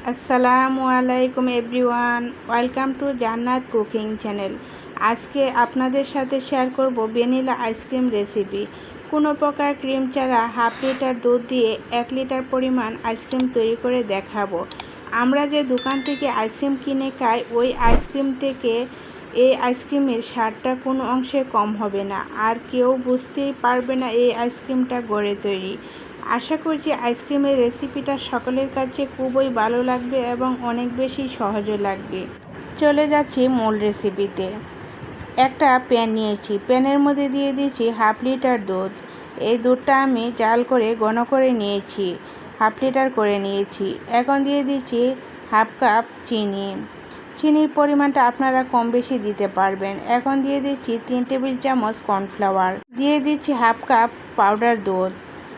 আসসালামু আলাইকুম everyone, welcome to জান্নাত কুকিং চ্যানেল। আজকে আপনাদের সাথে শেয়ার করব ভ্যানিলা আইসক্রিম রেসিপি। কোনো প্রকার ক্রিম ছাড়া হাফ লিটার দুধ দিয়ে 1 লিটার পরিমাণ আইসক্রিম তৈরি করে দেখাবো। আমরা যে দোকান থেকে আইসক্রিম কিনে খাই, ওই আইসক্রিম থেকে এই আইসক্রিমের স্বাদটা কোনো অংশে কম হবে না, আর কেউ বুঝতেই পারবে না এই আইসক্রিমটা ঘরে তৈরি। আশা করছি আইসক্রিমের রেসিপিটা সকলের কাছে খুবই ভালো লাগবে এবং অনেক বেশি সহজও লাগবে। চলে যাচ্ছি মূল রেসিপিতে। একটা প্যান নিয়েছি, প্যানের মধ্যে দিয়ে দিয়েছি হাফ লিটার দুধ। এই দুধটা আমি জাল করে ঘন করে নিয়েছি, হাফ লিটার করে নিয়েছি। এখন দিয়ে দিচ্ছি হাফ কাপ চিনি। চিনির পরিমাণটা আপনারা কম বেশি দিতে পারবেন। এখন দিয়ে দিচ্ছি 3 টেবিল চামচ কর্নফ্লাওয়ার, দিয়ে দিচ্ছি হাফ কাপ পাউডার দুধ।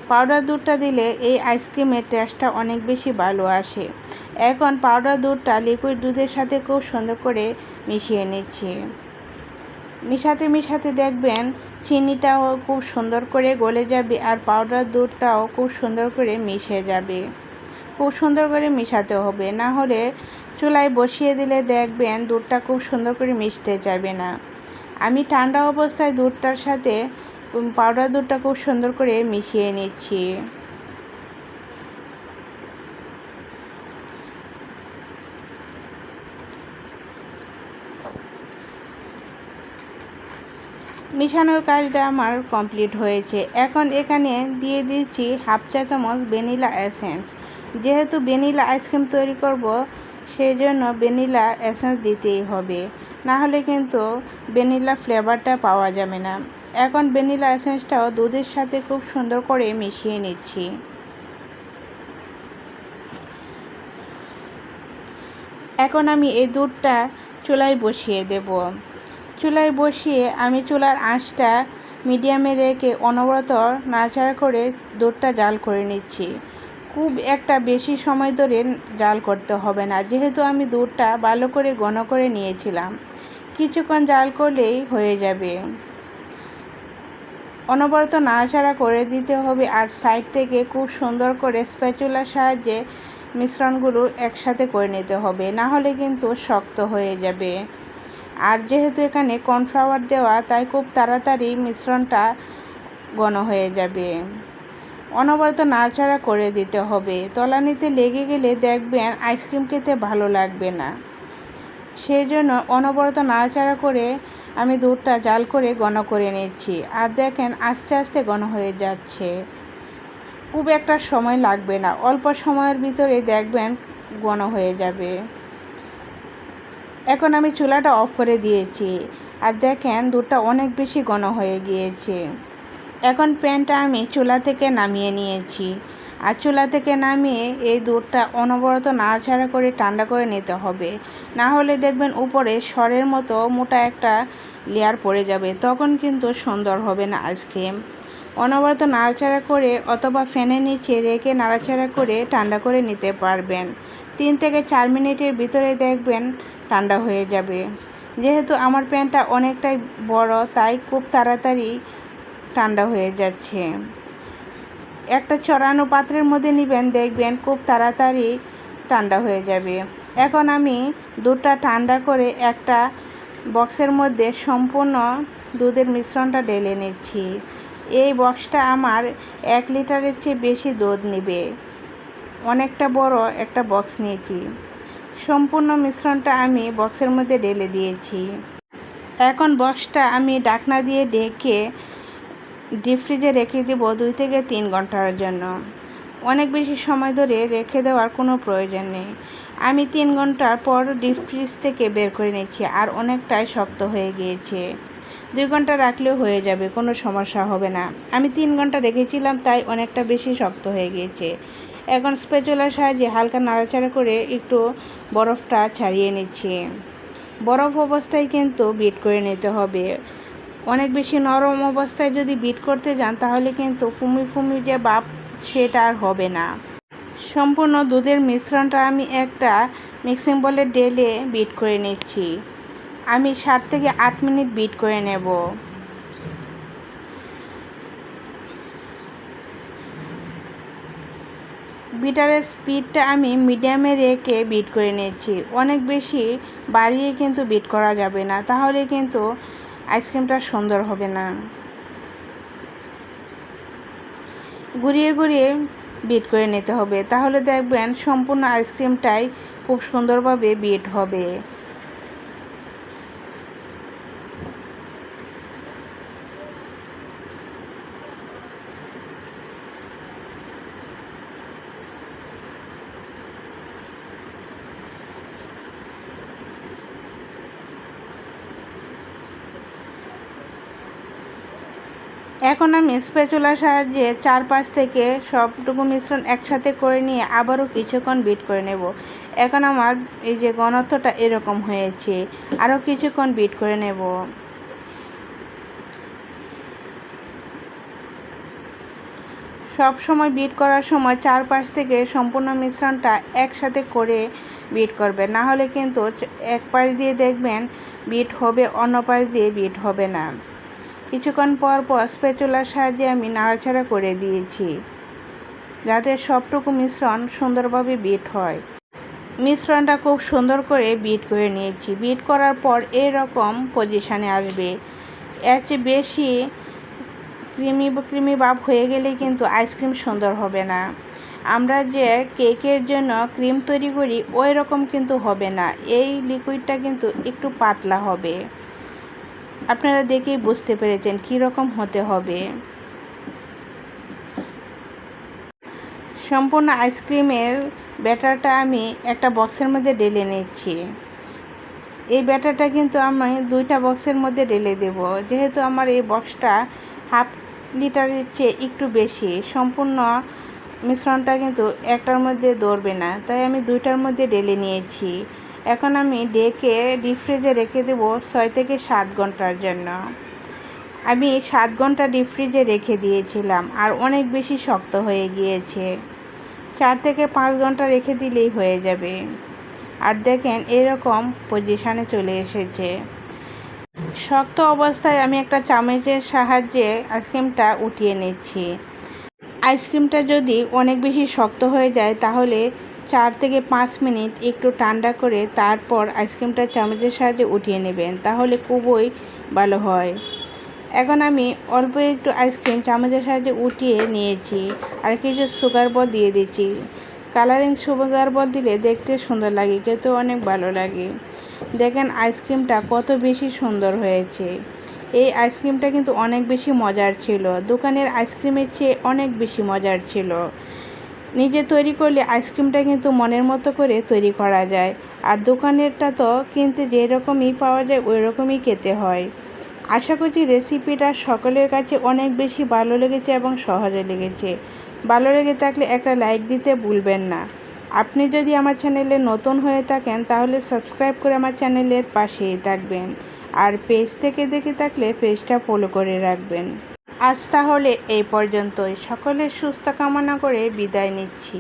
পাউডার দুধটা দিলে এই আইসক্রিমের টেস্টটা অনেক বেশি ভালো আসে। এখন পাউডার দুধটা লিকুইড দুধের সাথে খুব সুন্দর করে মিশিয়ে নিচ্ছি। মিশাতে দেখবেন চিনিটাও খুব সুন্দর করে গলে যাবে আর পাউডার দুধটাও খুব সুন্দর করে মিশে যাবে। খুব সুন্দর করে মিশাতে হবে, না হলে চুলায় বসিয়ে দিলে দেখবেন দুধটা খুব সুন্দর করে মিশতে যাবে না। আমি ঠান্ডা অবস্থায় দুধটার সাথে পাউডার দুধটা খুব সুন্দর করে মিশিয়ে নিচ্ছি। মিশানোর কাজটা আমার কমপ্লিট হয়েছে। এখন এখানে দিয়ে দিচ্ছি হাফ চা চামচ ভ্যানিলা এসেন্স। যেহেতু ভ্যানিলা আইসক্রিম তৈরি করব, সেই জন্য ভ্যানিলা এসেন্স দিতেই হবে, না হলে কিন্তু ভ্যানিলা ফ্লেভারটা পাওয়া যাবে না। এখন ভ্যানিলা এসেন্সটাও দুধের সাথে খুব সুন্দর করে মিশিয়ে নিচ্ছি। এখন আমি এই দুধটা চুলায় বসিয়ে দেব। চুলায় বসিয়ে আমি চুলার আঁচটা মিডিয়ামে রেখে অনবরত নাড়াচাড়া করে দুধটা জাল করে নিচ্ছি। খুব একটা বেশি সময় ধরে জাল করতে হবে না, যেহেতু আমি দুধটা ভালো করে ঘন করে নিয়েছিলাম। কিছুক্ষণ জাল করলেই হয়ে যাবে। অনবরত নাড়াচাড়া করে দিতে হবে, আর সাইড থেকে খুব সুন্দর করে স্প্যাচুলার সাহায্যে মিশ্রণগুলো একসাথে করে নিতে হবে, না হলে কিন্তু শক্ত হয়ে যাবে। আর যেহেতু এখানে কর্নফ্লাওয়ার দেওয়া, তাই খুব তাড়াতাড়ি মিশ্রণটা ঘন হয়ে যাবে। অনবরত নাড়াচাড়া করে দিতে হবে। তলানিতে লেগে গেলে দেখবেন আইসক্রিম খেতে ভালো লাগবে না। সেই জন্য অনবরত নাড়াচাড়া করে আমি দুধটা জাল করে ঘন করে নিচ্ছি। আর দেখেন আস্তে আস্তে ঘন হয়ে যাচ্ছে, খুব একটা সময় লাগবে না, অল্প সময়ের ভিতরে দেখবেন ঘন হয়ে যাবে। এখন আমি চুলাটা অফ করে দিয়েছি, আর দেখেন দুধটা অনেক বেশি ঘন হয়ে গিয়েছে। এখন প্যানটা আমি চুলা থেকে নামিয়ে নিয়েছি, আর চুলা থেকে নামিয়ে এই দুধটা অনবরত নাড়াচাড়া করে ঠান্ডা করে নিতে হবে, না হলে দেখবেন উপরে সরের মতো মোটা একটা লেয়ার পড়ে যাবে, তখন কিন্তু সুন্দর হবে না আইসক্রিম। অনবরত নাড়াচাড়া করে অথবা ফ্যানের নিচে রেখে নাড়াচাড়া করে ঠান্ডা করে নিতে পারবেন। 3 থেকে 4 মিনিটের ভিতরে দেখবেন ঠান্ডা হয়ে যাবে। যেহেতু আমার প্যানটা অনেকটাই বড়, তাই খুব তাড়াতাড়ি ঠান্ডা হয়ে যাচ্ছে। একটা ছড়ানো পাত্রের মধ্যে নেবেন, দেখবেন খুব তাড়াতাড়ি ঠান্ডা হয়ে যাবে। এখন আমি দুধটা ঠান্ডা করে একটা বক্সের মধ্যে সম্পূর্ণ দুধের মিশ্রণটা ঢেলে নিচ্ছি। এই বক্সটা আমার 1 লিটারের চেয়ে বেশি দুধ নেবে, অনেকটা বড় একটা বক্স নিয়েছি। সম্পূর্ণ মিশ্রণটা আমি বক্সের মধ্যে ঢেলে দিয়েছি। এখন বক্সটা আমি ঢাকনা দিয়ে ঢেকে ডিপ ফ্রিজে রেখে দেবো 2 থেকে 3 ঘন্টার জন্য। অনেক বেশি সময় ধরে রেখে দেওয়ার কোনো প্রয়োজন নেই। আমি 3 ঘন্টার পর ডিপ ফ্রিজ থেকে বের করে নিচ্ছি, আর অনেকটাই শক্ত হয়ে গিয়েছে। 2 ঘন্টা রাখলেও হয়ে যাবে, কোনো সমস্যা হবে না। আমি 3 ঘন্টা রেখেছিলাম, তাই অনেকটা বেশি শক্ত হয়ে গিয়েছে। এখন স্প্যাচুলার সাহায্যে হালকা নাড়াচাড়া করে একটু বরফটা ছাড়িয়ে নিচ্ছি। বরফ অবস্থায় কিন্তু বিট করে নিতে হবে। অনেক বেশি নরম অবস্থায় যদি বিট করতে যান, তাহলে কিন্তু ফুমি যে ভাব, সেটা আর হবে না। সম্পূর্ণ দুধের মিশ্রণটা আমি একটা মিক্সিং বলে ঢেলে বিট করে নিচ্ছি। আমি 7 থেকে 8 মিনিট বিট করে নেব। বিটারের স্পিডটা আমি মিডিয়ামে রেখে বিট করে নিয়েছি। অনেক বেশি বাড়িয়ে কিন্তু বিট করা যাবে না, তাহলে কিন্তু আইসক্রিমটা সুন্দর হবে না। ঘুরিয়ে ঘুরিয়ে বিট করে নিতে হবে, তাহলে দেখবেন সম্পূর্ণ আইসক্রিমটাই খুব সুন্দরভাবে বিট হবে। এখন আমি স্প্যাচুলার সাহায্যে চারপাশ থেকে সবটুকু মিশ্রণ একসাথে করে নিয়ে আবারও কিছুক্ষণ বিট করে নেব। এখন আমার এই যে ঘনত্বটা এরকম হয়েছে, আরও কিছুক্ষণ বিট করে নেব। সব সময় বিট করার সময় চারপাশ থেকে সম্পূর্ণ মিশ্রণটা একসাথে করে বিট করবে, না হলে কিন্তু এক পাশ দিয়ে দেখবেন বিট হবে, অন্য পাশ দিয়ে বিট হবে না। কিছুক্ষণ পর পর স্প্যাচুলার সাহায্যে আমি নাড়াচাড়া করে দিয়েছি, যাতে সবটুকু মিশ্রণ সুন্দরভাবে বিট হয়। মিশ্রণটা খুব সুন্দর করে বিট করে নিয়েছি। বিট করার পর এরকম পজিশানে আসবে। এর চেয়ে বেশি ক্রিমি ভাব হয়ে গেলে কিন্তু আইসক্রিম সুন্দর হবে না। আমরা যে কেকের জন্য ক্রিম তৈরি করি ওই রকম কিন্তু হবে না, এই লিকুইডটা কিন্তু একটু পাতলা হবে। আপনারা দেখেই বুঝতে পেরেছেন কী রকম হতে হবে। সম্পূর্ণ আইসক্রিমের ব্যাটারটা আমি একটা বক্সের মধ্যে ঢেলে নিচ্ছি। এই ব্যাটারটা কিন্তু আমি 2টা বক্সের মধ্যে ঢেলে দেব, যেহেতু আমার এই বক্সটা হাফ লিটারের চেয়ে একটু বেশি। সম্পূর্ণ মিশ্রণটা কিন্তু একটার মধ্যে ধরবে না, তাই আমি 2টার মধ্যে ঢেলে নিয়েছি। এখন আমি ডেকে ডিপ ফ্রিজে রেখে দেবো 6 থেকে 7 ঘন্টার জন্য। আমি 7 ঘন্টা ডিপ ফ্রিজে রেখে দিয়েছিলাম, আর অনেক বেশি শক্ত হয়ে গিয়েছে। 4 থেকে 5 ঘন্টা রেখে দিলেই হয়ে যাবে। আর দেখেন এরকম পজিশানে চলে এসেছে। শক্ত অবস্থায় আমি একটা চামচের সাহায্যে আইসক্রিমটা উঠিয়ে নিচ্ছি। আইসক্রিমটা যদি অনেক বেশি শক্ত হয়ে যায় তাহলে 4 থেকে 5 মিনিট একটু ঠান্ডা করে তারপর আইসক্রিমটা চামচের সাহায্যে উঠিয়ে নেবেন, তাহলে খুবই ভালো হয়। এখন আমি অল্প একটু আইসক্রিম চামচের সাহায্যে উঠিয়ে নিয়েছি, আর কিছু সুগার বল দিয়ে দিচ্ছি। কালারিং সুগার বল দিলে দেখতে সুন্দর লাগে, খেতে অনেক ভালো লাগে। দেখেন আইসক্রিমটা কত বেশি সুন্দর হয়েছে। এই আইসক্রিমটা কিন্তু অনেক বেশি মজার ছিল, দোকানের আইসক্রিমের চেয়ে অনেক বেশি মজার ছিল। নিজে তৈরি করলে আইসক্রিমটা কিন্তু মনের মতো করে তৈরি করা যায়, আর দোকানেরটা তো কিনতে যেরকমই পাওয়া যায় ওই রকমই খেতে হয়। আশা করছি রেসিপিটা সকলের কাছে অনেক বেশি ভালো লেগেছে এবং সহজে লেগেছে। ভালো লেগে থাকলে একটা লাইক দিতে ভুলবেন না। আপনি যদি আমার চ্যানেলে নতুন হয়ে থাকেন তাহলে সাবস্ক্রাইব করে আমার চ্যানেলের পাশেই থাকবেন, আর পেজ থেকে দেখে থাকলে পেজটা ফলো করে রাখবেন। আজ তাহলে এই পর্যন্তই। সকলের সুস্থ কামনা করে বিদায় নিচ্ছি।